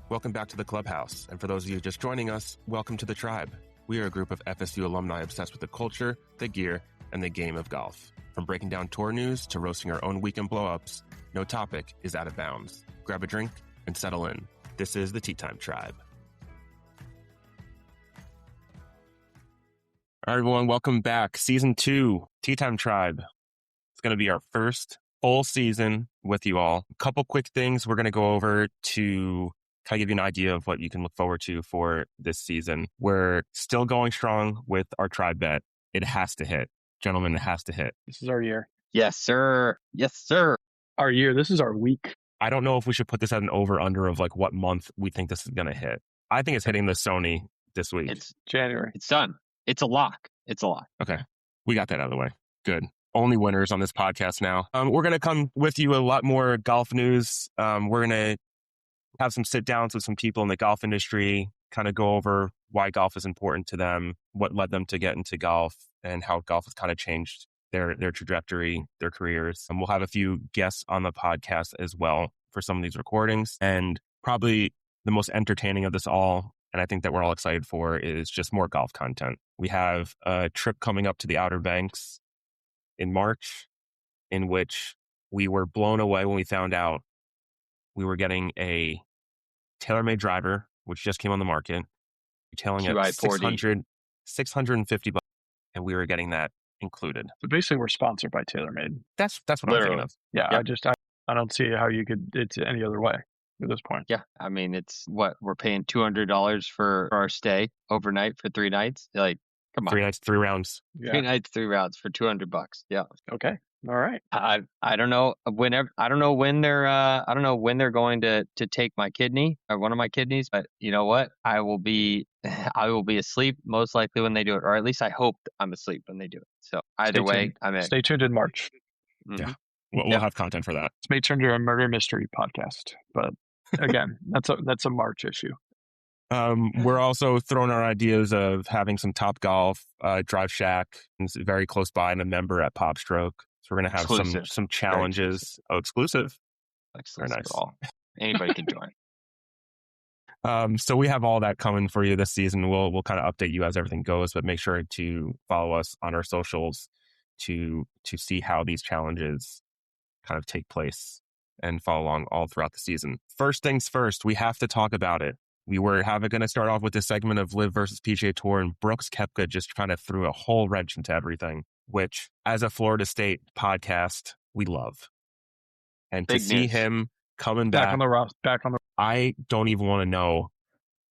Welcome back to the Clubhouse, and for those of you just joining us, welcome to the Tribe. We are a group of FSU alumni obsessed with the culture, the gear, and the game of golf. From breaking down tour news to roasting our own weekend blow-ups, no topic is out of bounds. Grab a drink and settle in. This is the Tea Time Tribe. All right, everyone, welcome back. Season 2, Tea Time Tribe. It's going to be our first full season with you all. A couple quick things we're going to go over to kind of give you an idea of what you can look forward to for this season. We're still going strong with our Tribe bet. It has to hit. Gentlemen, it has to hit. This is our year. Yes, sir. Yes, sir. Our year. This is our week. I don't know if we should put this at an over-under of like what month we think this is going to hit. I think it's hitting the Sony this week. It's January. It's done. It's a lock. It's a lock. Okay. We got that out of the way. Good. Only winners on this podcast now. We're going to come with you a lot more golf news. We're going to have some sit downs with some people in the golf industry, kind of go over why golf is important to them, what led them to get into golf, and how golf has kind of changed their trajectory, their careers. And we'll have a few guests on the podcast as well for some of these recordings. And probably the most entertaining of this all, and I think that we're all excited for, is just more golf content. We have a trip coming up to the Outer Banks in March, in which we were blown away when we found out we were getting a TaylorMade driver, which just came on the market, retailing at $650, and we were getting that included. So basically, we're sponsored by TaylorMade. That's what I'm thinking of. Yeah, Yep. I don't see how you could it's any other way at this point. Yeah. I mean, it's what we're paying $200 for our stay overnight for 3 nights. Like, come on. 3 nights, 3 rounds. Yeah. 3 nights, 3 rounds for $200. Yeah. Okay. All right. I don't know I don't know when they're going to take my kidney or one of my kidneys, but you know what? I will be asleep most likely when they do it, or at least I hope I'm asleep when they do it. So either way, I'm in. Stay tuned in March. Mhm. Yeah. We'll have content for that. This may turn to a murder mystery podcast, but again, that's a March issue. We're also throwing our ideas of having some Top Golf, Drive Shack, it's very close by, and a member at Pop Stroke. So we're going to have some challenges. Oh, exclusive. Exclusive Very nice. at all. Anybody can join. So we have all that coming for you this season. We'll kind of update you as everything goes, but make sure to follow us on our socials to see how these challenges kind of take place and follow along all throughout the season. First things first, we have to talk about it. We were going to start off with this segment of Live versus PGA Tour, and Brooks Koepka just kind of threw a whole wrench into everything, which as a Florida State podcast, we love. And Big to see news. him coming back on the I don't even want to know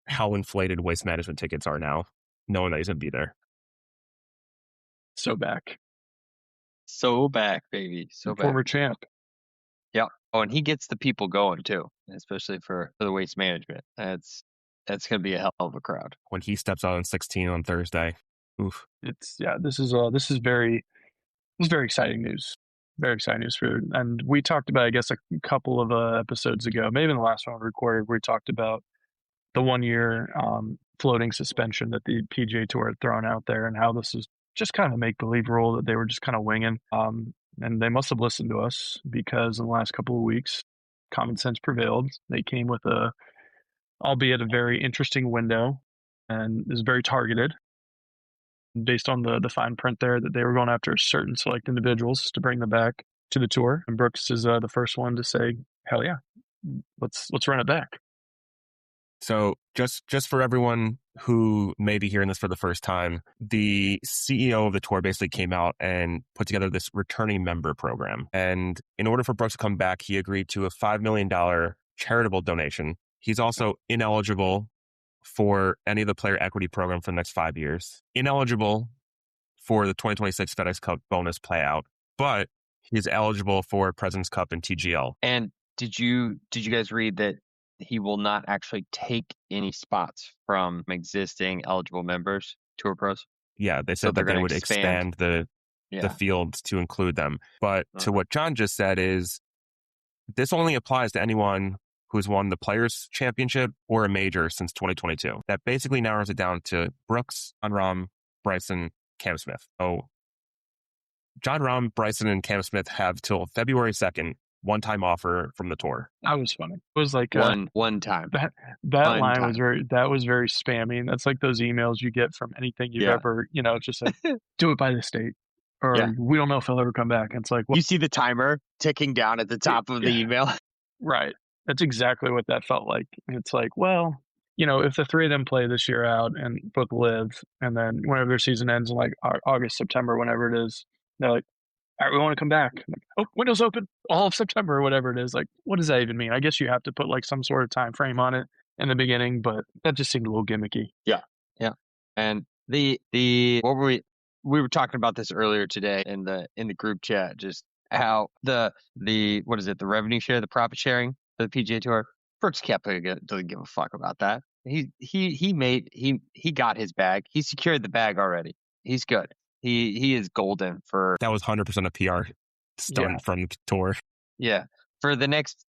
how inflated Waste Management tickets are now, knowing that he's going to be there. so back. So back, baby. So back. Former champ. Yeah. Oh, and he gets the people going too, especially for the Waste Management. That's going to be a hell of a crowd. When he steps out on 16 on Thursday, oof. This is very exciting news. Very exciting news and we talked about, I guess, a couple of episodes ago, maybe in the last one we recorded, we talked about the 1-year floating suspension that the PGA Tour had thrown out there, and how this is just kind of a make-believe rule that they were just kind of winging. And they must have listened to us, because in the last couple of weeks, common sense prevailed. They came with albeit a very interesting window, and is very targeted based on the fine print there, that they were going after certain select individuals to bring them back to the tour. And Brooks is the first one to say, hell yeah, let's run it back. So just for everyone who may be hearing this for the first time, the CEO of the tour basically came out and put together this returning member program. And in order for Brooks to come back, he agreed to a $5 million charitable donation. He's also ineligible for any of the player equity program for the next 5 years, ineligible for the 2026 FedEx Cup bonus payout, but he's eligible for President's Cup and TGL. And did you guys read that he will not actually take any spots from existing eligible members, Tour Pros? Yeah, they said that they would expand the field to include them. But to what John just said is, this only applies to anyone who's won the Players' Championship or a major since 2022. That basically narrows it down to Brooks, Jon Rahm, Bryson, Cam Smith. So Jon Rahm, Bryson, and Cam Smith have till February 2nd one-time offer from the tour. That was funny. It was like one time. That One line time. was very spammy. And that's like those emails you get from anything you've ever, it's just like, do it by this date. Or we don't know if he'll ever come back. And it's like, you see the timer ticking down at the top of the email. Right. That's exactly what that felt like. It's like, well, if the three of them play this year out and both live, and then whenever their season ends in like August, September, whenever it is, they're like, all right, we want to come back. I'm like, oh, windows open all of September or whatever it is. Like, what does that even mean? I guess you have to put like some sort of time frame on it in the beginning, but that just seemed a little gimmicky. Yeah. And the what were we were talking about this earlier today in the group chat, just how the what is it, the revenue share, the profit sharing for the PGA Tour. Brooks Koepka doesn't give a fuck about that. He got his bag. He secured the bag already. He's good. He is golden for. That was 100% a PR stunt from the tour. Yeah, for the next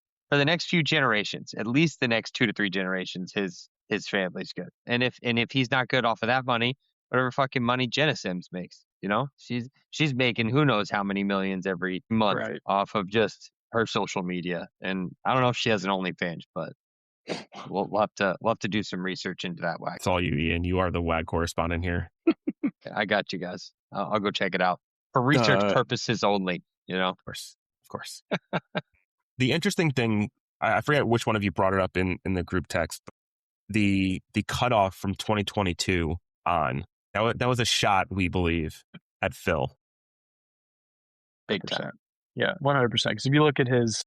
few generations, at least the next 2 to 3 generations, his family's good. And if he's not good off of that money, whatever fucking money Jenna Sims makes, she's making who knows how many millions every month off of just her social media. And I don't know if she has an OnlyFans, but we'll have to do some research into that. WAG. It's all you, Ian. You are the WAG correspondent here. I got you guys. I'll go check it out for research purposes only. Of course. The interesting thing, I forget which one of you brought it up in the group text. But the cutoff from 2022 on that was a shot, we believe, at Phil. Big time. Yeah, 100%. Because if you look at his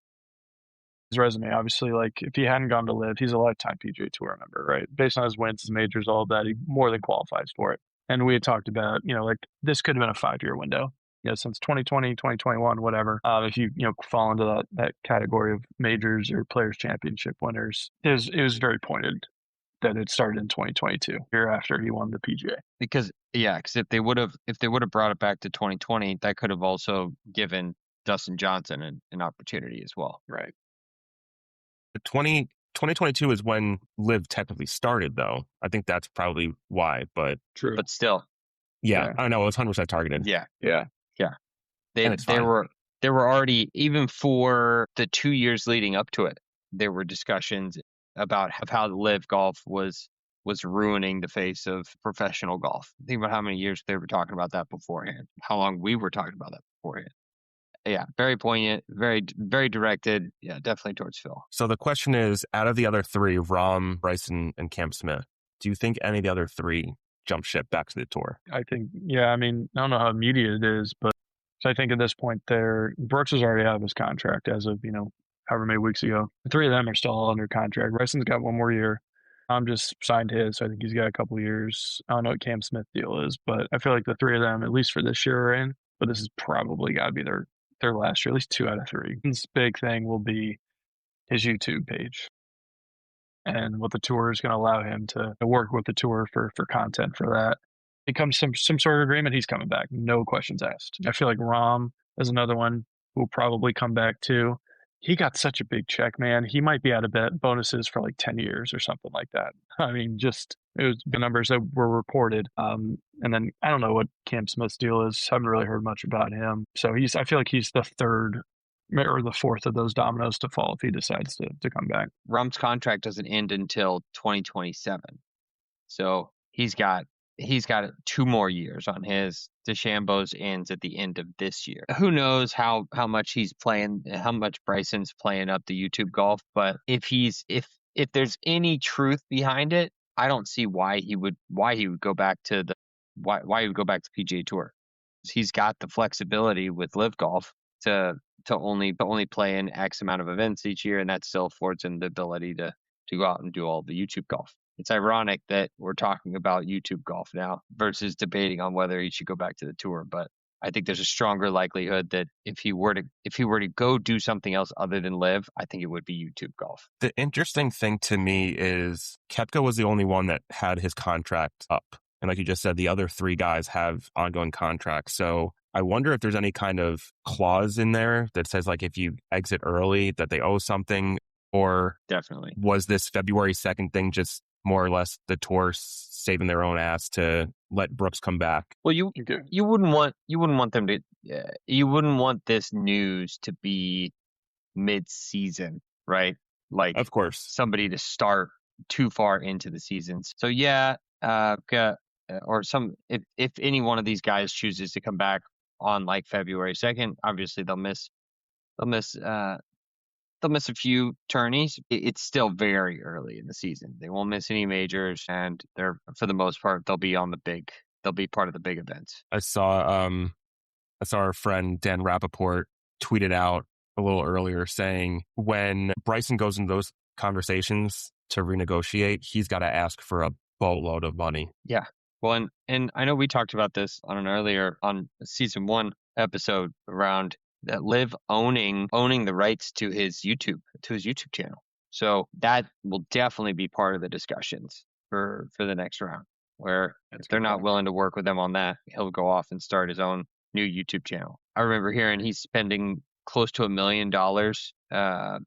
resume, obviously, like if he hadn't gone to live, he's a lifetime PGA Tour member, right? Based on his wins, his majors, all of that, he more than qualifies for it. And we had talked about, like this could have been a 5-year window, since 2020, 2021, whatever. If you, fall into that category of majors or players championship winners, it was very pointed that it started in 2022, year after he won the PGA. Because if they would have brought it back to 2020, that could have also given Dustin Johnson an opportunity as well. Right. 2022 is when Live technically started, though. I think that's probably why, but true. But still, I don't know. It was 100% targeted. Yeah. They were already, even for the 2 years leading up to it, there were discussions about how the Live golf was ruining the face of professional golf. Think about how many years they were talking about that beforehand. How long we were talking about that beforehand. Yeah, very poignant, very, very directed. Yeah, definitely towards Phil. So the question is, out of the other three, Rahm, Bryson, and Cam Smith, do you think any of the other three jump ship back to the tour? I think, I mean, I don't know how immediate it is, but so I think at this point Brooks is already out of his contract as of, however many weeks ago. The three of them are still all under contract. Bryson's got one more year. I'm just signed his, so I think he's got a couple of years. I don't know what Cam Smith's deal is, but I feel like the three of them, at least for this year, are in. But this is probably got to be their last year, at least 2 out of 3. His big thing will be his YouTube page and what the tour is going to allow him to work with the tour for content for that. It comes some sort of agreement, he's coming back. No questions asked. I feel like Rahm is another one who will probably come back too. He got such a big check, man. He might be out of bonuses for like 10 years or something like that. I mean, it was the numbers that were reported. And then I don't know what Cam Smith's deal is. Haven't really heard much about him. So I feel like he's the third or the fourth of those dominoes to fall if he decides to come back. Rahm's contract doesn't end until 2027. So he's got 2 more years on his. DeChambeau's ends at the end of this year. Who knows how much he's playing, how much Bryson's playing up the YouTube golf. But if there's any truth behind it, I don't see why he would go back to why he would go back to PGA Tour. He's got the flexibility with Live Golf to only play in X amount of events each year, and that still affords him the ability to go out and do all the YouTube golf. It's ironic that we're talking about YouTube golf now versus debating on whether he should go back to the tour. But I think there's a stronger likelihood that if he were to go do something else other than Live, I think it would be YouTube golf. The interesting thing to me is Koepka was the only one that had his contract up. And like you just said, the other 3 guys have ongoing contracts. So I wonder if there's any kind of clause in there that says like if you exit early that they owe something, or definitely was this February 2nd thing just more or less the tour saving their own ass to let Brooks come back? Well, you wouldn't want them to. You wouldn't want this news to be mid-season, right? Like Of course. somebody to start too far into the season. So yeah, or if any one of these guys chooses to come back on like February 2nd, obviously they'll miss a few tourneys. It's still very early in the season. They won't miss any majors, and they're, for the most part, they'll be part of the big events. I saw our friend Dan Rappaport tweeted out a little earlier saying when Bryson goes into those conversations to renegotiate, he's got to ask for a boatload of money. Yeah. Well, and I know we talked about this on season 1 episode around that Liv owning the rights to his YouTube channel. So that will definitely be part of the discussions for the next round, where if they're not willing to work with them on that, he'll go off and start his own new YouTube channel. I remember hearing he's spending close to $1 million, $1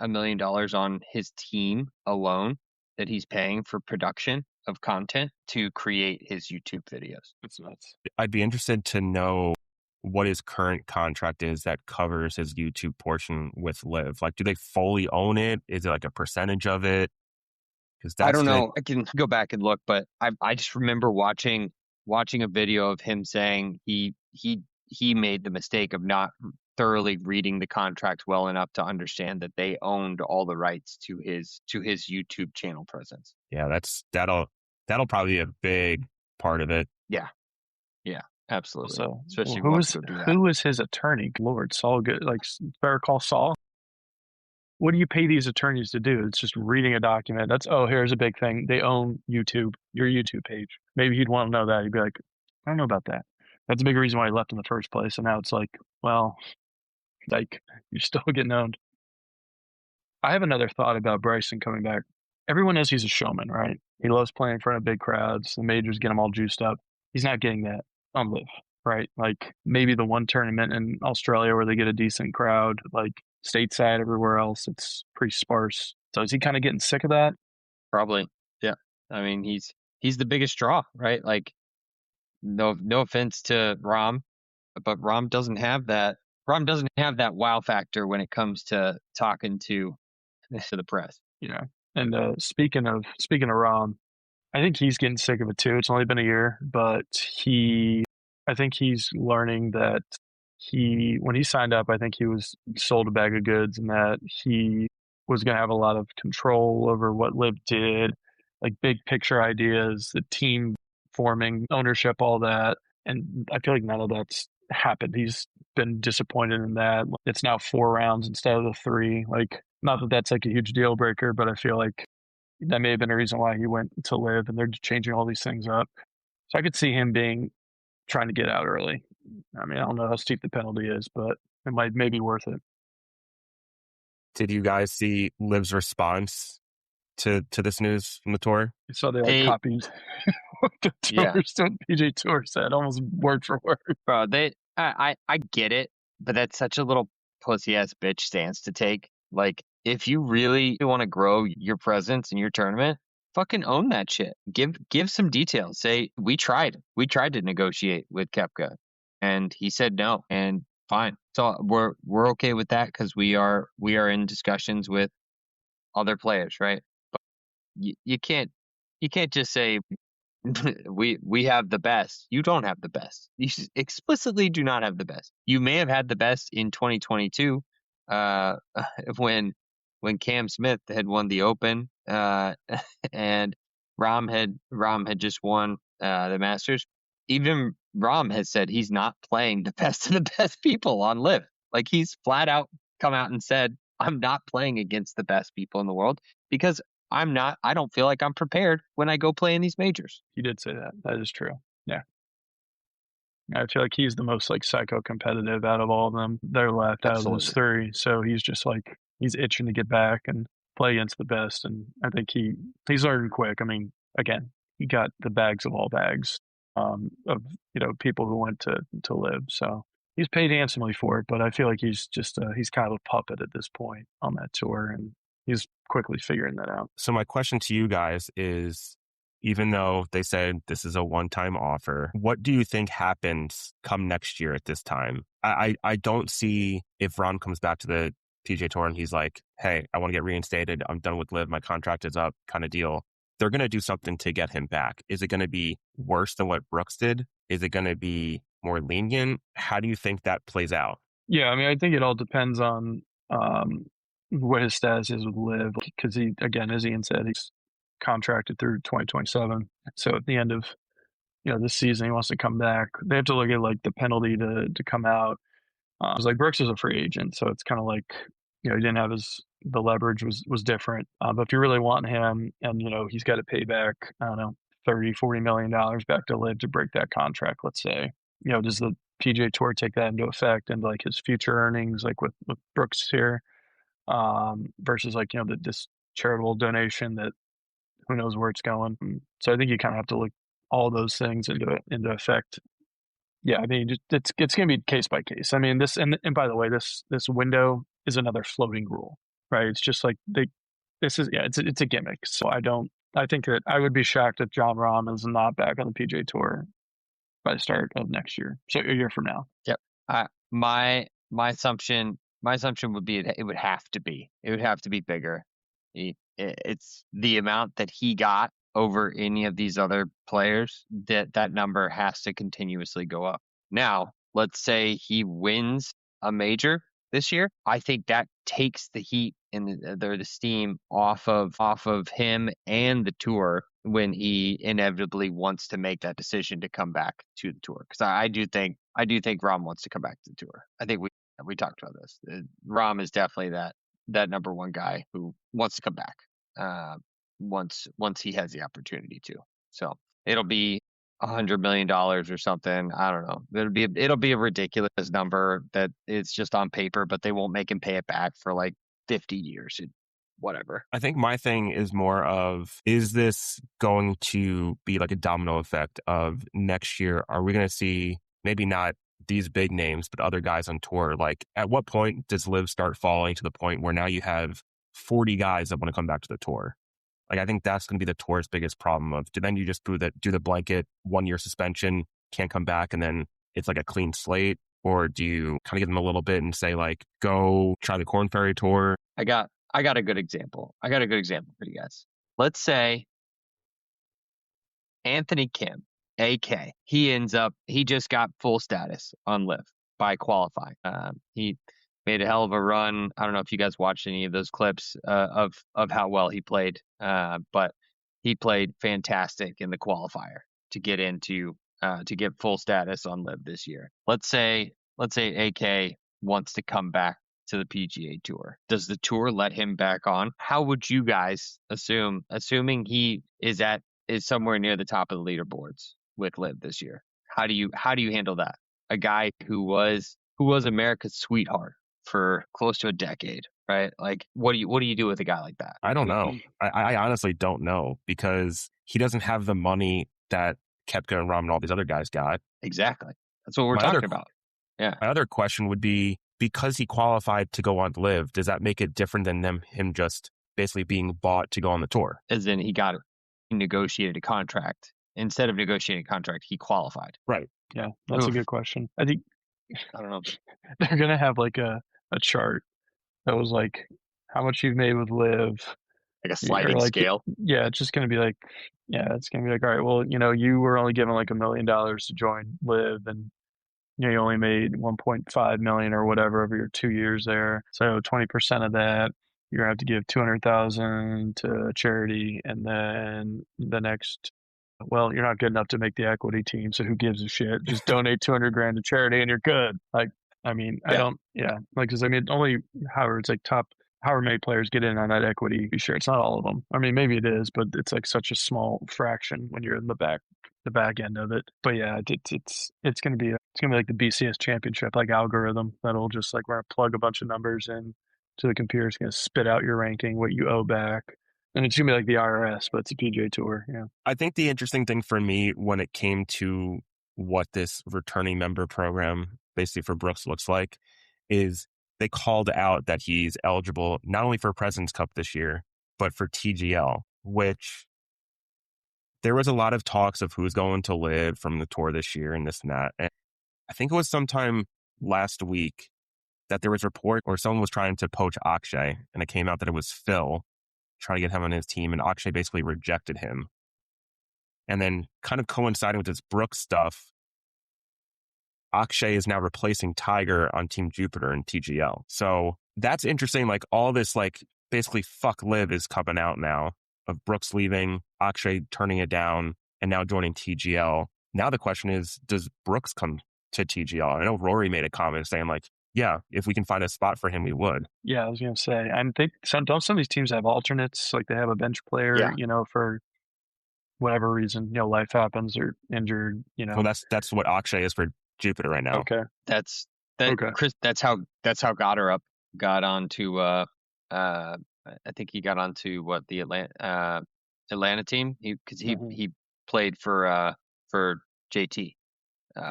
million on his team alone that he's paying for production of content to create his YouTube videos. That's nuts. I'd be interested to know what his current contract is that covers his YouTube portion with Liv. Like, do they fully own it? Is it like a percentage of it? Because I don't know. I can go back and look, but I just remember watching a video of him saying he made the mistake of not thoroughly reading the contract well enough to understand that they owned all the rights to his YouTube channel presence. Yeah, that'll probably be a big part of it. Yeah, absolutely. So, especially who was his attorney? Lord, Saul, Better Call Saul. What do you pay these attorneys to do? It's just reading a document. Here's a big thing. They own YouTube, your YouTube page. Maybe he'd want to know that. He'd be like, I don't know about that. That's a big reason why he left in the first place. And now it's like, well, like, you're still getting owned. I have another thought about Bryson coming back. Everyone knows he's a showman, right? He loves playing in front of big crowds. The majors get him all juiced up. He's not getting that on Liv, right? Like maybe the one tournament in Australia where they get a decent crowd, like stateside, everywhere else, it's pretty sparse. So is he kind of getting sick of that? Probably. Yeah. I mean, he's the biggest draw, right? Like, no offense to Rahm, but Rahm doesn't have that wow factor when it comes to talking to the press. Yeah. And speaking of Rahm, I think he's getting sick of it too. It's only been a year, but I think he's learning that when he signed up, I think he was sold a bag of goods and that he was going to have a lot of control over what Liv did, like big picture ideas, the team forming, ownership, all that. And I feel like none of that's happened. He's been disappointed in that. It's now 4 rounds instead of the 3. Like, not that that's like a huge deal breaker, but I feel like that may have been a reason why he went to Liv, and they're changing all these things up. So I could see him trying to get out early. I mean, I don't know how steep the penalty is, but it may be worth it. Did you guys see Liv's response to this news from the tour? So they copied what the PGA Tour said, almost word for word. Bro, I get it, but that's such a little pussy ass bitch stance to take. Like, if you really want to grow your presence in your tournament, fucking own that shit. Give some details. Say, we tried to negotiate with Koepka, and he said no, and fine. So we're okay with that because we are in discussions with other players, right? But you can't just say we have the best. You don't have the best. You explicitly do not have the best. You may have had the best in 2022, when Cam Smith had won the Open, and Rahm had just won the Masters. Even Rahm has said he's not playing the best of the best people on Liv. Like, he's flat out come out and said, I'm not playing against the best people in the world because I don't feel like I'm prepared when I go play in these majors. He did say that. That is true. Yeah. I feel like he's the most like psycho competitive out of all of them. They're left out of those 3. So he's just like, he's itching to get back and play against the best. And I think he's learning quick. I mean, again, he got the bags of all bags of, people who went to Liv. So he's paid handsomely for it, but I feel like he's just, he's kind of a puppet at this point on that tour. And he's quickly figuring that out. So my question to you guys is, even though they said this is a one-time offer, what do you think happens come next year at this time? I don't see, if Rahm comes back to the PGA Tour and he's like, hey, I want to get reinstated. I'm done with Live. My contract is up kind of deal. They're going to do something to get him back. Is it going to be worse than what Brooks did? Is it going to be more lenient? How do you think that plays out? Yeah, I mean, I think it all depends on what his status is with Live, because he, again, as Ian said, he's contracted through 2027. So at the end of this season, he wants to come back. They have to look at like the penalty to come out. It's like Brooks is a free agent, so it's kind of like he didn't have the leverage was different. But if you really want him, and he's got to pay back, I don't know, $30-40 million back to Live to break that contract. Let's say, does the PGA Tour take that into effect and like his future earnings, like with Brooks here, versus like this charitable donation that who knows where it's going. So I think you kind of have to look all those things into effect. Yeah, I mean, it's going to be case by case. I mean, this and by the way, this window is another floating rule, right? It's just like it's a gimmick. So I think that I would be shocked if Jon Rahm is not back on the PGA Tour by the start of next year, so a year from now. Yep. My assumption would be it would have to be bigger. It's the amount that he got over any of these other players, that number has to continuously go up. Now, let's say he wins a major this year. I think that takes the heat and the steam off of him and the tour when he inevitably wants to make that decision to come back to the tour. Because I do think Rahm wants to come back to the tour. I think we talked about this. Rahm is definitely that number one guy who wants to come back. Once he has the opportunity to. So it'll be $100 million or something. I don't know. It'll be a ridiculous number that it's just on paper, but they won't make him pay it back for like 50 years. Whatever. I think my thing is more of, is this going to be like a domino effect of next year? Are we going to see maybe not these big names, but other guys on tour? Like, at what point does Liv start falling to the point where now you have 40 guys that want to come back to the tour? Like, I think that's going to be the tour's biggest problem of, then you just do the blanket 1 year suspension, can't come back, and then it's like a clean slate? Or do you kind of give them a little bit and say, like, go try the Corn Ferry Tour? I got a good example. For you guys. Let's say Anthony Kim, AK, he just got full status on Liv by qualifying. He made a hell of a run. I don't know if you guys watched any of those clips of how well he played, but he played fantastic in the qualifier to get full status on Liv this year. Let's say AK wants to come back to the PGA Tour. Does the tour let him back on? How would you guys assuming he is somewhere near the top of the leaderboards with Liv this year? How do you handle that? A guy who was America's sweetheart for close to a decade, right? Like, what do you do with a guy like that? I don't know. I honestly don't know, because he doesn't have the money that Koepka and Rahm and all these other guys got. Exactly. That's what we're talking about. Yeah. My other question would be, because he qualified to go on Live, does that make it different than him just basically being bought to go on the tour? As in, he negotiated a contract. Instead of negotiating a contract, he qualified. Right. Yeah, that's a good question. I think I don't know. They're gonna have like a chart that was like how much you've made with Liv, like a sliding scale. Yeah, it's just gonna be like, it's gonna be like, all right, well, you were only given like $1 million to join Liv, and you only made 1.5 million or whatever over your 2 years there. So 20% of that, you're gonna have to give 200,000 to charity, and then the next, well, you're not good enough to make the equity team, so who gives a shit? Just donate 200 grand to charity and you're good. Like, I mean, because only however many players get in on that equity share. It's not all of them. I mean, maybe it is, but it's like such a small fraction when you're in the back end of it. But yeah, it's gonna be like the BCS championship, like algorithm that'll just like, we're gonna plug a bunch of numbers in to the computer. It's gonna spit out your ranking, what you owe back. And it's going to be like the IRS, but it's a PGA Tour. Yeah. I think the interesting thing for me when it came to what this returning member program basically for Brooks looks like is they called out that he's eligible not only for President's Cup this year, but for TGL, which there was a lot of talks of who's going to Live from the tour this year and this and that. And I think it was sometime last week that there was report or someone was trying to poach Akshay, and it came out that it was Phil trying to get him on his team, and Akshay basically rejected him. And then kind of coinciding with this Brooks stuff, Akshay is now replacing Tiger on Team Jupiter and TGL. So that's interesting. Like all this, like basically fuck live is coming out now of Brooks leaving, Akshay turning it down, and now joining TGL. Now the question is, does Brooks come to TGL? I know Rory made a comment saying like, yeah, if we can find a spot for him, we would. Yeah, I was going to say, I think some of these teams have alternates, like they have a bench player, for whatever reason, life happens or injured, Well, that's what Akshay is for Jupiter right now. Okay. Okay. Chris, that's how Goddard got onto I think he got onto the Atlanta team because he played for JT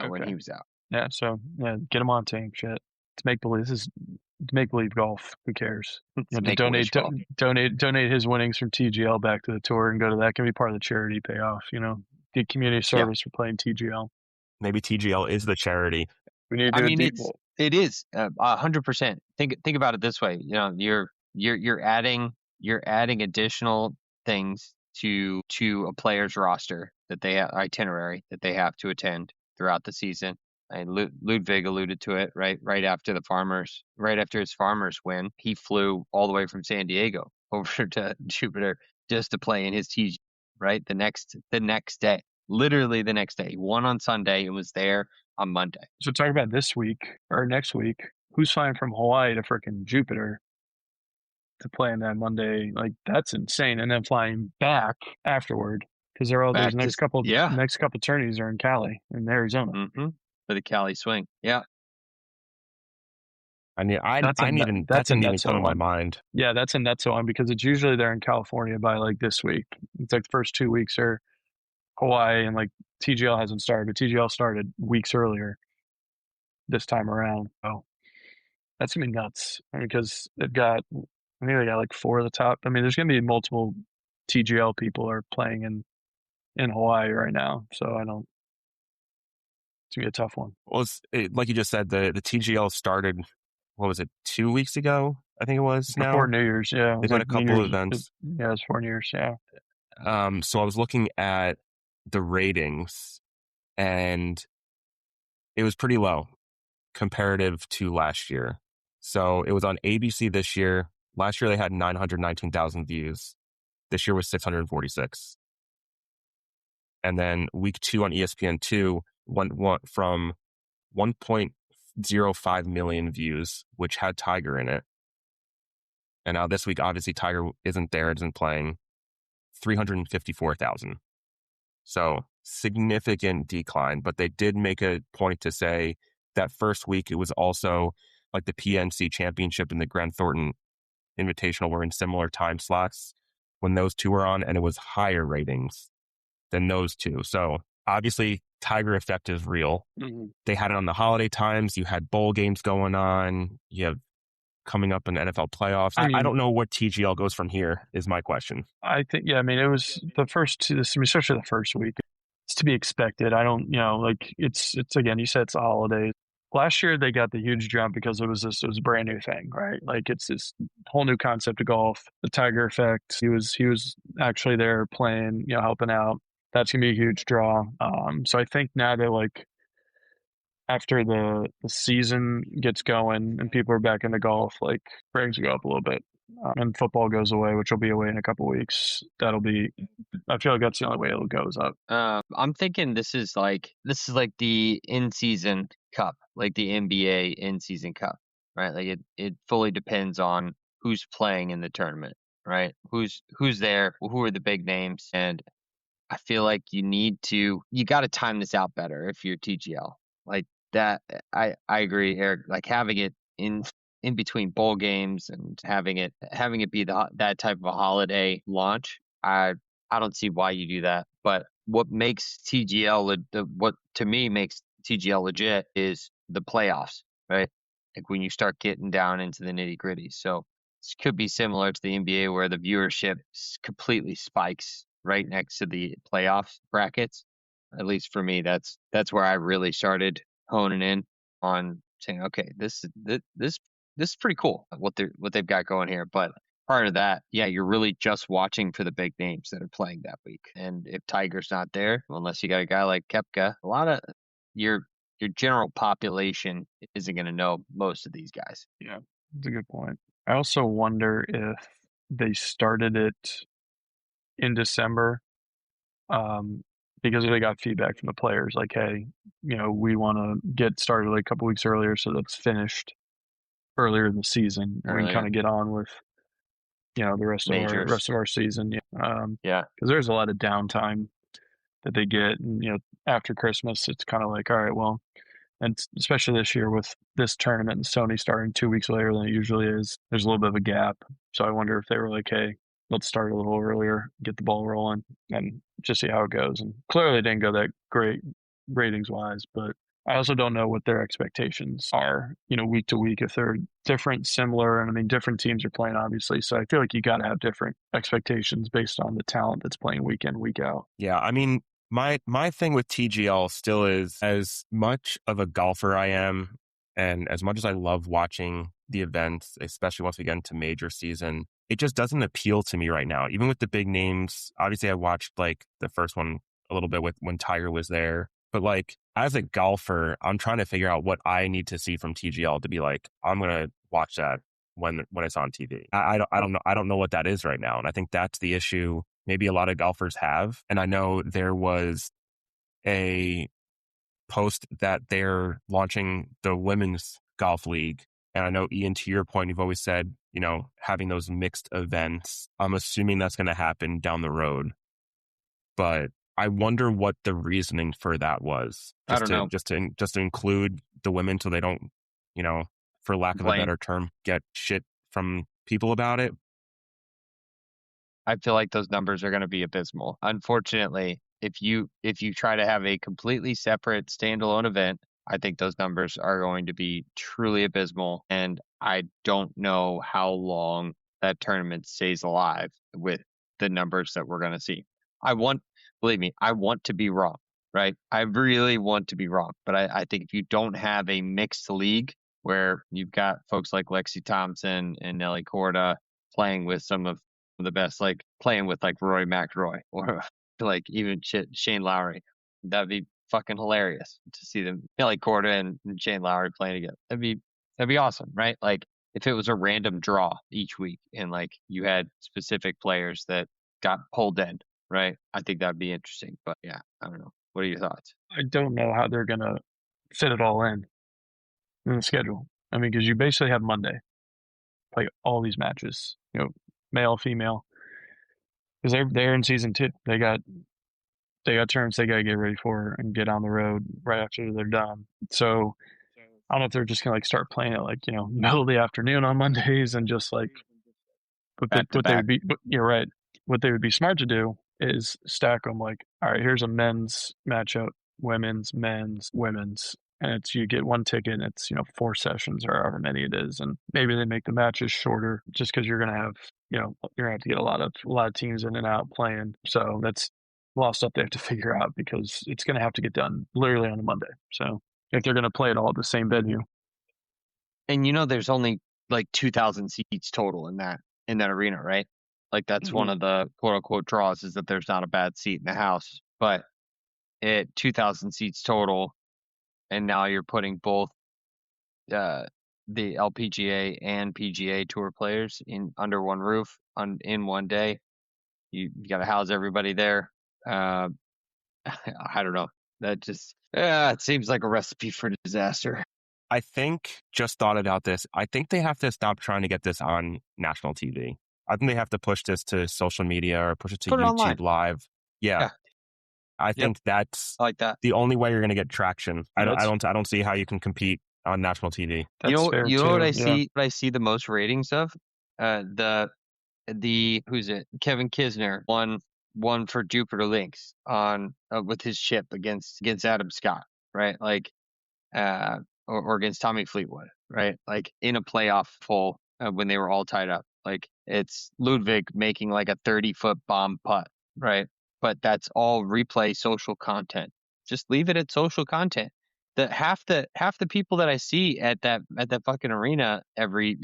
when he was out. Yeah, so get him on team. Shit, it's make believe. This is make believe golf. Who cares? Donate his winnings from TGL back to the tour and go to that. Can be part of the charity payoff. Get community service for playing TGL. Maybe TGL is the charity. We need to do it is 100%. Think about it this way. You're adding additional things to a player's roster that they have, itinerary that they have to attend throughout the season. And Ludwig alluded to it right after his Farmers win. He flew all the way from San Diego over to Jupiter just to play in his TG. Right, the next day, literally the next day. He won on Sunday and was there on Monday. So talk about this week or next week. Who's flying from Hawaii to freaking Jupiter to play on that Monday? Like that's insane. And then flying back afterward because they're all these next couple tourneys are in Cali in Arizona for the Cali swing. Yeah. I mean, that didn't even come to my mind. Yeah, that's a Netso one because it's usually they're in California by like this week. It's like the first 2 weeks are Hawaii and like TGL hasn't started, but TGL started weeks earlier this time around. So that's gonna be nuts because I think they got like 4 of the top. I mean, there's gonna be multiple TGL people are playing in Hawaii right now. So it's gonna be a tough one. Well, like you just said, the TGL started. What was it? 2 weeks ago, I think it was. Now before New Year's, yeah. They've had a couple of events. Yeah, it was 4 New Year's, yeah. So I was looking at the ratings, and it was pretty low comparative to last year. So it was on ABC this year. Last year they had 919,000 views. This year was 646. And then week 2 on ESPN2 went from 1.05 million views, which had Tiger in it. And now this week, obviously, Tiger isn't playing. 354,000. So significant decline. But they did make a point to say that first week, it was also like the PNC Championship and the Grant Thornton Invitational were in similar time slots when those two were on, and it was higher ratings than those two. So obviously, Tiger effect is real. Mm-hmm. They had it on the holiday times. You had bowl games going on. You have coming up in NFL playoffs. I don't know what TGL goes from here is my question. I think, it was the first two, especially the first week. It's to be expected. I don't, it's again, you said it's the holidays. Last year they got the huge jump because it was a brand new thing, right? Like it's this whole new concept of golf, the Tiger effect. He was actually there playing, helping out. That's going to be a huge draw. So I think now that after the season gets going and people are back into golf, ratings will go up a little bit. And football goes away, which will be away in a couple of weeks. I feel like that's the only way it'll go is up. I'm thinking this is like the in-season cup, like the NBA in-season cup, right? Like it fully depends on who's playing in the tournament, right? Who's there, who are the big names, and I feel like you got to time this out better if you're TGL. Like that, I agree, Eric. Like having it in between bowl games and having it be that type of a holiday launch, I don't see why you do that. But what makes TGL what to me makes TGL legit is the playoffs, right? Like when you start getting down into the nitty gritty. So this could be similar to the NBA where the viewership completely spikes right next to the playoffs brackets. At least for me, that's where I really started honing in on saying, okay, this is pretty cool what they've got going here. But part of that, yeah, you're really just watching for the big names that are playing that week. And if Tiger's not there, unless you got a guy like Koepka, a lot of your general population isn't going to know most of these guys. Yeah, that's a good point. I also wonder if they started it in December because they got feedback from the players like, hey, we want to get started like a couple weeks earlier so that's finished earlier in the season, and we can kind of get on with the rest of our season. Yeah, because there's a lot of downtime that they get, and after Christmas, it's kind of like, all right, well, and especially this year with this tournament and Sony starting 2 weeks later than it usually is, there's a little bit of a gap. So I wonder if they were like, hey, let's start a little earlier, get the ball rolling, and just see how it goes. And clearly it didn't go that great ratings wise, but I also don't know what their expectations are, week to week, if they're different, similar. And I mean, different teams are playing, obviously. So I feel like you got to have different expectations based on the talent that's playing week in, week out. Yeah. I mean, my thing with TGL still is, as much of a golfer I am, and as much as I love watching the events, especially once we get into major season, it just doesn't appeal to me right now. Even with the big names, obviously I watched like the first one a little bit with when Tiger was there. But like, as a golfer, I'm trying to figure out what I need to see from TGL to be like, I'm going to watch that when it's on TV. I don't know what that is right now. And I think that's the issue maybe a lot of golfers have. And I know there was a post that they're launching the women's golf league. And I know, Ian, to your point, you've always said, having those mixed events. I'm assuming that's going to happen down the road. But I wonder what the reasoning for that was. I don't know. Just to include the women so they don't, for lack of a better term, get shit from people about it. I feel like those numbers are going to be abysmal. Unfortunately, if you try to have a completely separate standalone event, I think those numbers are going to be truly abysmal. And I don't know how long that tournament stays alive with the numbers that we're going to see. Believe me, I want to be wrong, right? I really want to be wrong. But I think if you don't have a mixed league where you've got folks like Lexi Thompson and Nelly Korda playing with some of the best, like playing with like Rory McIlroy or like even Shane Lowry, that'd be fucking hilarious to see them, Nelly Korda and Shane Lowry playing together. That'd be awesome, right? Like if it was a random draw each week and like you had specific players that got pulled in, right? I think that'd be interesting. But yeah, I don't know. What are your thoughts? I don't know how they're gonna fit it all in the schedule. I mean, because you basically have Monday play all these matches, male, female, because they're in season 2. They got tournaments they got to get ready for and get on the road right after they're done. So I don't know if they're just gonna like start playing it like middle of the afternoon on Mondays and just like you're right. What they would be smart to do is stack them like, all right, here's a men's matchup, women's, men's, women's. And you get one ticket and it's, 4 sessions or however many it is. And maybe they make the matches shorter just because you're going to have, you're going to have to get a lot of teams in and out playing. So that's a lot of stuff they have to figure out because it's going to have to get done literally on a Monday. So if they're going to play it all at the same venue. And there's only like 2,000 seats total in that arena, right? Like that's one of the quote unquote draws is that there's not a bad seat in the house, but at 2,000 seats total. And now you're putting both the LPGA and PGA Tour players in under one roof in one day. You got to house everybody there. I don't know. That just it seems like a recipe for disaster. I think, just thought about this, I think they have to stop trying to get this on national TV. I think they have to push this to social media or push it to YouTube Live. Yeah. I think that's like that. The only way you're going to get traction. I don't see how you can compete on national TV. That's you know what I see? What I see the most ratings of the who's it? Kevin Kisner won for Jupiter Links on with his chip against Adam Scott, right? Like or against Tommy Fleetwood, right? Like in a playoff hole when they were all tied up. Like it's Ludwig making like a 30-foot bomb putt, right? But that's all replay social content. Just leave it at social content. the half the people that I see at that fucking arena every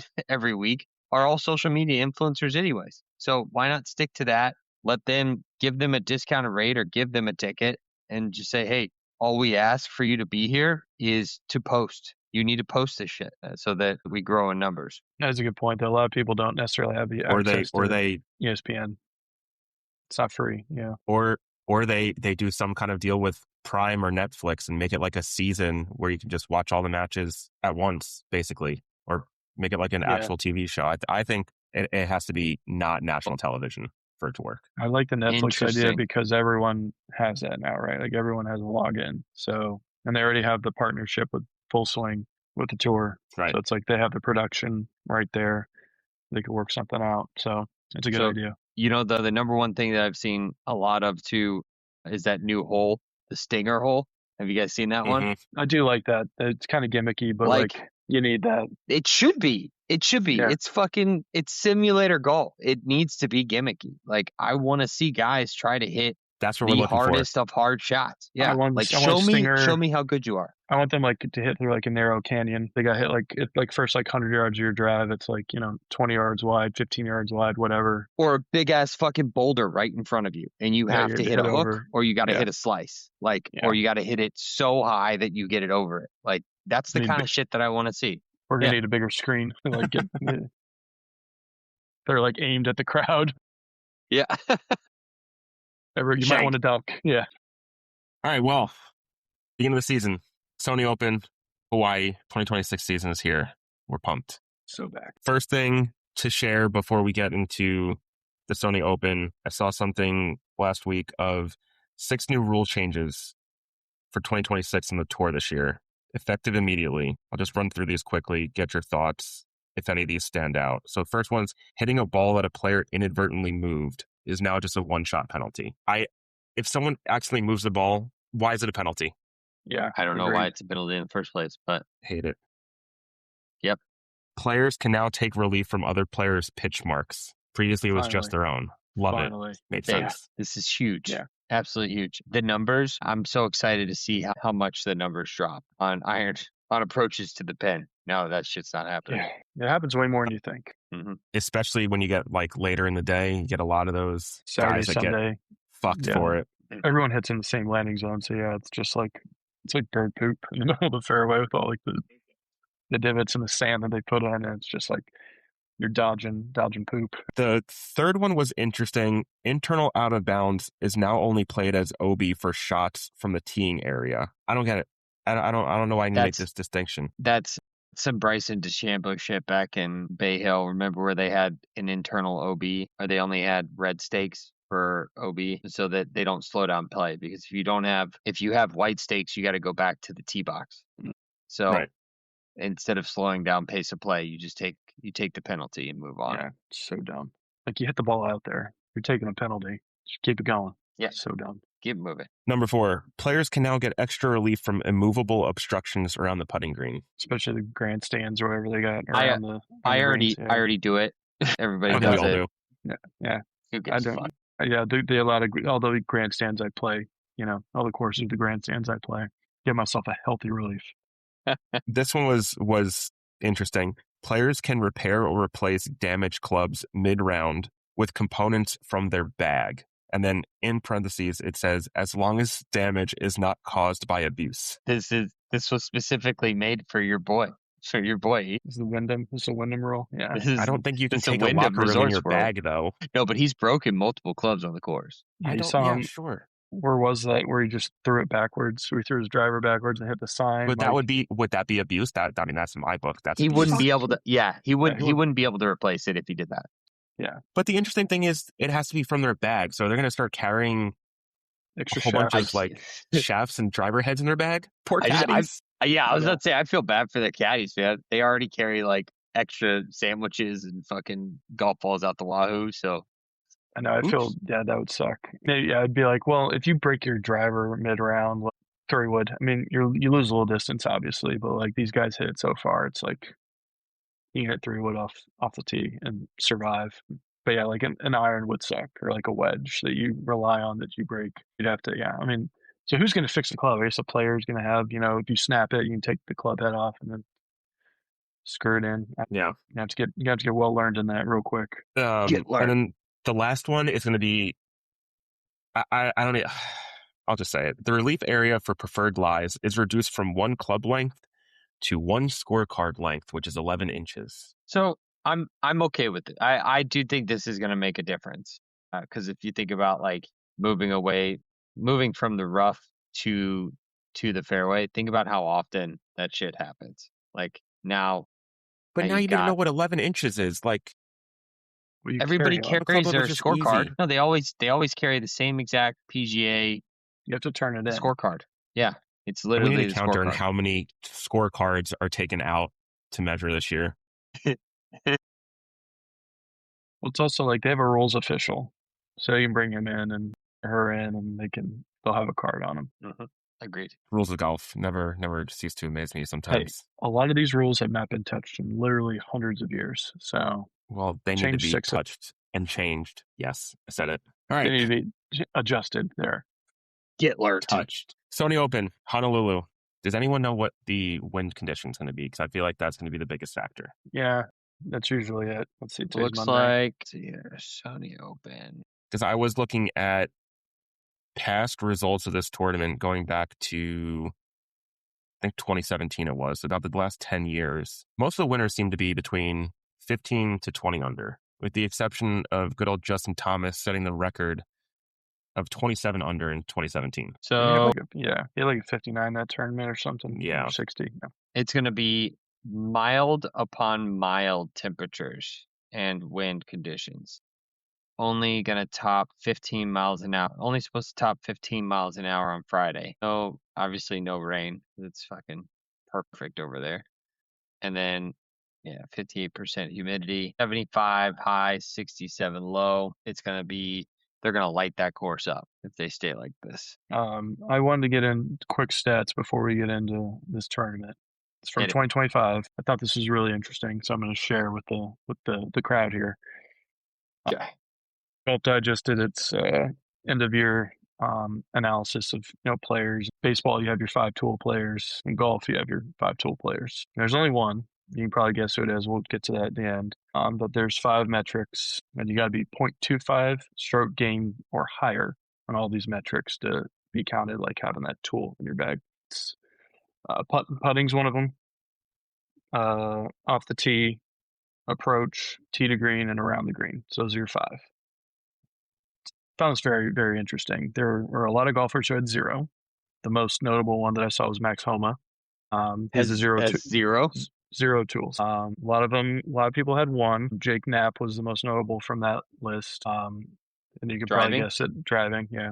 week are all social media influencers anyways. So why not stick to that? Let them give them a discounted rate or give them a ticket and just say, hey, all we ask for you to be here is to post. You need to post this shit so that we grow in numbers. That's a good point, though. A lot of people don't necessarily have the access to ESPN. It's not free, yeah. Or they do some kind of deal with Prime or Netflix and make it like a season where you can just watch all the matches at once, basically, or make it like an actual TV show. I think it has to be not national television for it to work. I like the Netflix idea because everyone has that now, right? Like everyone has a login. So, and they already have the partnership with Full Swing with the tour. Right. So it's like they have the production right there. They could work something out. So it's a good idea. You know, the number one thing that I've seen a lot of too is that new hole, the Stinger hole. Have you guys seen that one? I do like that. It's kind of gimmicky, but like you need that. It should be. Yeah. It's simulator golf. It needs to be gimmicky. Like I want to see guys try to hit that's what we're looking hardest of hard shots. Yeah. Show me how good you are. I want them like to hit through like a narrow canyon. They got hit like first like 100 yards of your drive. It's like, 20 yards wide, 15 yards wide, whatever. Or a big ass fucking boulder right in front of you. And you have to hit a hook or you got to hit a slice. Or you got to hit it so high that you get it over it. Like that's the kind of shit that I want to see. We're going to need a bigger screen. Like they're like aimed at the crowd. Yeah. You might want to dunk. Yeah. All right. Well, beginning of the season, Sony Open, Hawaii 2026 season is here. We're pumped. So back. First thing to share before we get into the Sony Open, I saw something last week of 6 new rule changes for 2026 in the tour this year, effective immediately. I'll just run through these quickly, get your thoughts if any of these stand out. So first one's hitting a ball that a player inadvertently moved is now just a 1-shot penalty. If someone accidentally moves the ball, why is it a penalty? Yeah. I don't know why it's a penalty in the first place, but hate it. Yep. Players can now take relief from other players' pitch marks. Previously, it was just their own. Love it. Made sense. This is huge. Yeah. Absolutely huge. The numbers, I'm so excited to see how much the numbers drop on approaches to the pin. No, that shit's not happening. Yeah. It happens way more than you think. Mm-hmm. Especially when you get like later in the day, you get a lot of those Saturday, guys that Sunday. Get fucked for it. Everyone hits in the same landing zone. So yeah, it's like bird poop in the middle of the fairway with all like the divots in the sand that they put in. And it's just like you're dodging poop. The third one was interesting. Internal out of bounds is now only played as OB for shots from the teeing area. I don't get it. I don't know why I need to make this distinction. That's some Bryson DeChambeau shit back in Bay Hill. Remember where they had an internal OB, or they only had red stakes for OB so that they don't slow down play? Because if you have white stakes, you got to go back to the tee box. So instead of slowing down pace of play, you just take the penalty and move on. Yeah, it's so dumb. Like you hit the ball out there, you're taking a penalty. Just keep it going. Yeah, so dumb. Keep moving. Number 4, players can now get extra relief from immovable obstructions around the putting green, especially the grandstands or whatever they got around I already do it. Everybody does it. Yeah. Who gives a fuck? Yeah, all the grandstands I play, all the courses, the grandstands I play, give myself a healthy relief. This one was interesting. Players can repair or replace damaged clubs mid-round with components from their bag. And then in parentheses, it says, as long as damage is not caused by abuse. This was specifically made for your boy. For your boy. This is the Wyndham rule. Yeah. I don't think you can take a locker room in your bag, though. No, but he's broken multiple clubs on the course. Sure. Where was that? Where he just threw it backwards? Where he threw his driver backwards and hit the sign? But would that be abuse? That's in my book. That's he abuse. Wouldn't be able to. Yeah, he wouldn't be able to replace it if he did that. Yeah. But the interesting thing is it has to be from their bag. So they're going to start carrying extra a whole bunch of like shafts and driver heads in their bag. Poor caddies. I was about to say, I feel bad for the caddies, man. They already carry like extra sandwiches and fucking golf balls out the wahoo. So I know. I feel, that would suck. Maybe I'd be like, well, if you break your driver mid-round, like 3 wood, I mean, you lose a little distance, obviously, but like these guys hit it so far, it's like you can hit 3 wood off the tee and survive. But yeah, like an iron would suck, or like a wedge that you rely on that you break. You'd have to, I mean, So who's going to fix the club? I guess the player's going to have, if you snap it, you can take the club head off and then screw it in. Yeah. You have to get well learned in that real quick. And then the last one is going to be, I don't know. I'll just say it. The relief area for preferred lies is reduced from 1 club length to 1 scorecard length, which is 11 inches. So I'm okay with it. I do think this is going to make a difference because if you think about like moving from the rough to the fairway, think about how often that shit happens. Like now, but now you need to know what 11 inches is. Like everybody carries their scorecard. Easy. No, they always carry the same exact PGA. You have to turn it in. Scorecard. Yeah, it's literally we need the to counter scorecard. how many scorecards are taken out to measure this year. Well, it's also like they have a rules official, so you can bring him in and her in, and they'll have a card on them. Mm-hmm. Agreed. Rules of golf never cease to amaze me sometimes. Hey, a lot of these rules have not been touched in literally hundreds of years. So, well, they need to be touched and changed. Yes, I said it. All right, they need to be adjusted there. Get learned. Touched. Sony Open, Honolulu. Does anyone know what the wind condition is going to be? Because I feel like that's going to be the biggest factor. Yeah, that's usually it. Let's see. Looks like Sony Open. Because I was looking at past results of this tournament going back to, I think 2017 it was, about the last 10 years. Most of the winners seem to be between 15 to 20 under, with the exception of good old Justin Thomas setting the record of 27 under in 2017. So, he had like a 59 that tournament or something. Yeah. Or 60. No. It's going to be mild upon mild temperatures and wind conditions. Only going to top 15 miles an hour. Only supposed to top 15 miles an hour on Friday. No, obviously no rain. It's fucking perfect over there. And then, 58% humidity, 75 high, 67 low. It's going to be, they're going to light that course up if they stay like this. I wanted to get in quick stats before we get into this tournament. It's from 2025. I thought this was really interesting, so I'm going to share with the crowd here. Okay. Golf Digest did its end of year analysis of players. Baseball, you have your 5-tool players. In golf, you have your 5-tool players. There's only one. You can probably guess who it is. We'll get to that at the end. But there's 5 metrics, and you got to be 0.25 stroke gain or higher on all these metrics to be counted like having that tool in your bag. Putting's one of them. Off the tee, approach, tee to green, and around the green. So those are your 5. Found this very, very interesting. There were a lot of golfers who had 0. The most notable one that I saw was Max Homa. Has 0 tools. A lot of people had 1. Jake Knapp was the most notable from that list. And you could probably guess it. Driving, yeah.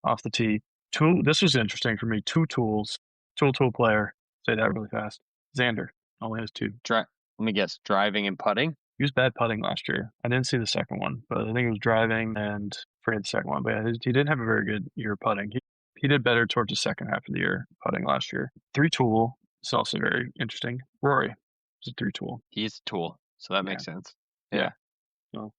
Off the tee. 2. This was interesting for me. 2 tools. Tool player. Say that really fast. Xander only has 2. Let me guess. Driving and putting? He was bad putting last year. I didn't see the second one, but I think it was driving and forget the second one. But yeah, he didn't have a very good year putting. He did better towards the second half of the year putting last year. 3-tool is also very interesting. Rory is a 3-tool. He's a tool, so that makes sense. Yeah. So,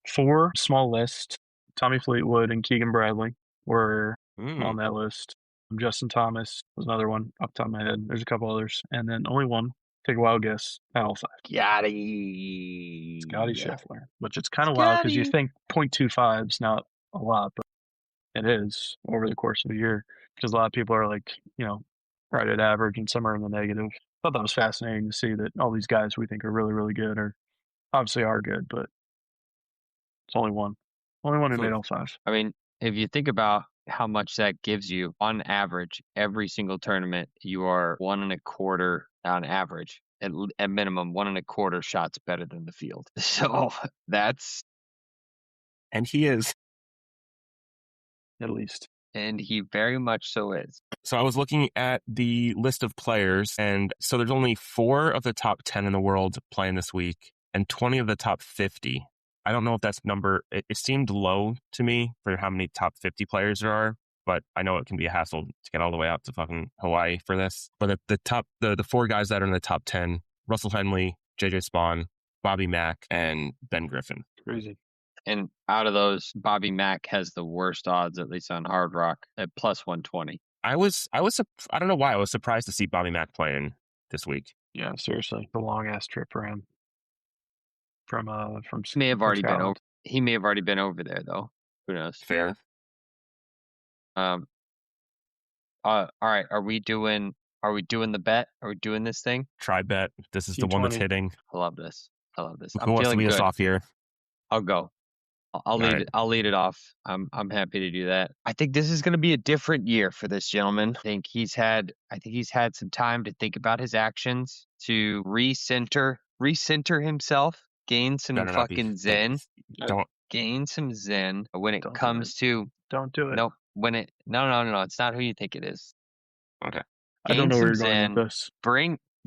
4 small list. Tommy Fleetwood and Keegan Bradley were on that list. Justin Thomas was another one off the top of my head. There's a couple others. And then only one. Take a wild guess. L5. Scotty Scheffler. Which it's kind of wild because you think 0.25 is not a lot, but it is over the course of a year. Because a lot of people are like, right at average and some are in the negative. I thought that was fascinating to see that all these guys we think are really, really good obviously are good, but it's only one. Only one who made L5. I mean, if you think about how much that gives you on average, every single tournament, you are 1.25 on average, at minimum 1.25 shots better than the field. So that's. And he is. At least. And he very much so is. So I was looking at the list of players, and so there's only 4 of the top 10 in the world playing this week, and 20 of the top 50. I don't know if that's number. It seemed low to me for how many top 50 players there are, but I know it can be a hassle to get all the way out to fucking Hawaii for this. But the 4 guys that are in the top 10: Russell Henley, JJ Spawn, Bobby Mack, and Ben Griffin. Crazy. And out of those, Bobby Mack has the worst odds, at least on Hard Rock, at plus 120. I don't know why I was surprised to see Bobby Mack playing this week. Yeah, seriously, the long ass trip for him. From He may have already been Scotland. over. He may have already been over there, though. Who knows? Fair. All right. Are we doing the bet? Are we doing this thing? Try bet. This is the one that's T20. hitting. I love this. Who I'm wants to feeling lead us good. off here? I'll go. I'll lead right. it. I'll lead it off. I'm happy to do that. I think this is going to be a different year for this gentleman. I think he's had some time to think about his actions, to recenter himself, gain some Better not be- fucking zen. Don't. Gain some zen when it Don't do comes to Don't do it. no. No. It's not who you think it is. Okay. I don't Gain know where you're some going zen. with this.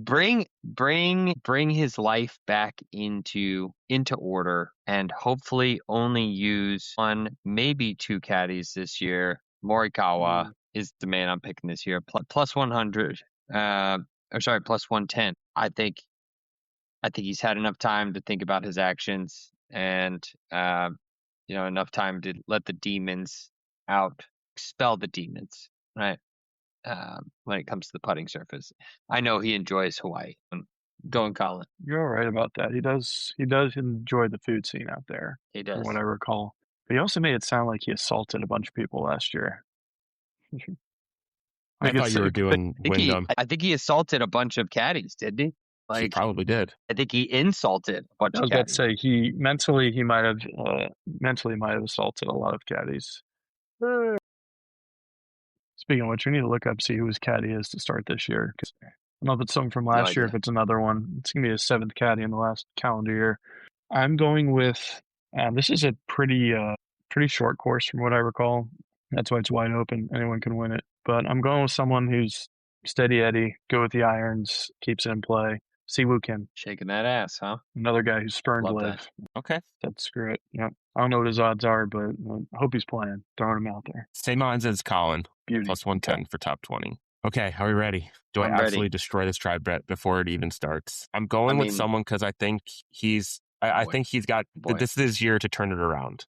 Bring his life back into order, and hopefully only use 1, maybe 2 caddies this year. Morikawa is the man I'm picking this year. Plus 100. Plus 110. I think he's had enough time to think about his actions, and enough time to let the demons out, expel the demons, right? When it comes to the putting surface. I know he enjoys Hawaii. Going Colin. You're all right about that. He does enjoy the food scene out there, He from does. what I recall. But he also made it sound like he assaulted a bunch of people last year. I thought you were doing Wyndham. I think he assaulted a bunch of caddies, didn't he? He probably did. I think he insulted a bunch I of was about to caddies. say he mentally might have assaulted a lot of caddies. Speaking of which, we need to look up, see who his caddy is to start this year. 'Cause I don't know if it's someone from last year, idea. if it's another one. It's going to be his 7th caddy in the last calendar year. I'm going with, this is a pretty short course from what I recall. That's why it's wide open. Anyone can win it. But I'm going with someone who's steady Eddie, go with the irons, keeps it in play. Siwoo Kim, Shaking that ass, huh? another guy who's spurned Love live. Okay. Said screw it. Yep. I don't know what his odds are, but I hope he's playing. Throwing him out there. Same odds as Colin. Beauty. Plus 110 for top 20. Okay, are we ready? Do I'm I ready. absolutely destroy this try bet before it even starts? I'm going with someone because I think he's... I think he's got... This is his year to turn it around.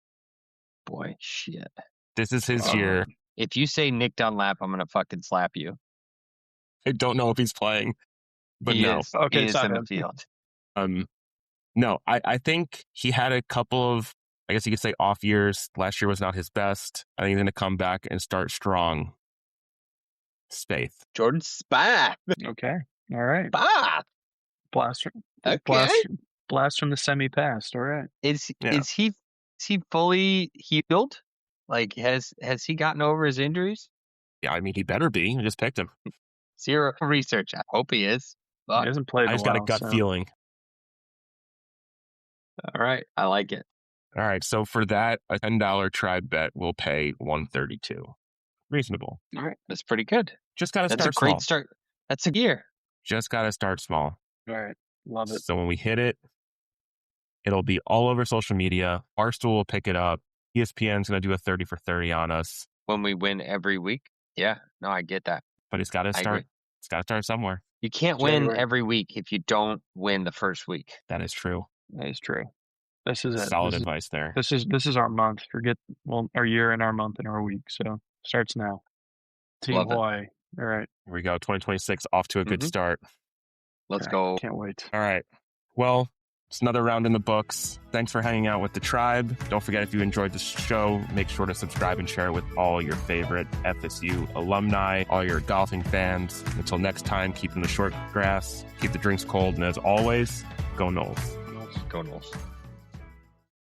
Boy, shit. This is his year. If you say Nick Dunlap, I'm going to fucking slap you. I don't know if he's playing, but He no. is. Okay, He is stop in the him. field. No, I think he had a couple of, I guess you could say, off years. Last year was not his best. I think he's going to come back and start strong. Spaeth. Jordan Spieth. Okay. All right. Spieth. Blast from the semi-past. All right. Is he fully healed? Like, has he gotten over his injuries? Yeah, I mean, he better be. I just picked him. Zero research. I hope he is. He But, hasn't played in I a just while. got a gut so. feeling. all right. I like it. All right, so for that, a $10 try bet will pay $132. Reasonable. All right. That's pretty good. Just got to That's start a great small. start. That's a year. Just got to start small. All right. Love it. So when we hit it, it'll be all over social media. Barstool will pick it up. ESPN's going to do a 30 for 30 on us. When we win every week. Yeah. No, I get that. But it's got to I start. agree. It's got to start somewhere. You can't win January. every week if you don't win the first week. That is true. That is true. This is it. Solid advice there. This is our month. Our year and our month and our week. So starts now. Team Love it. Hawaii. All right. Here we go. 2026 off to a good start. Let's Okay, go. Can't wait. All right. Well, it's another round in the books. Thanks for hanging out with the tribe. Don't forget, if you enjoyed this show, make sure to subscribe and share it with all your favorite FSU alumni, all your golfing fans. Until next time, keep in the short grass, keep the drinks cold, and as always, go Noles. Go Noles.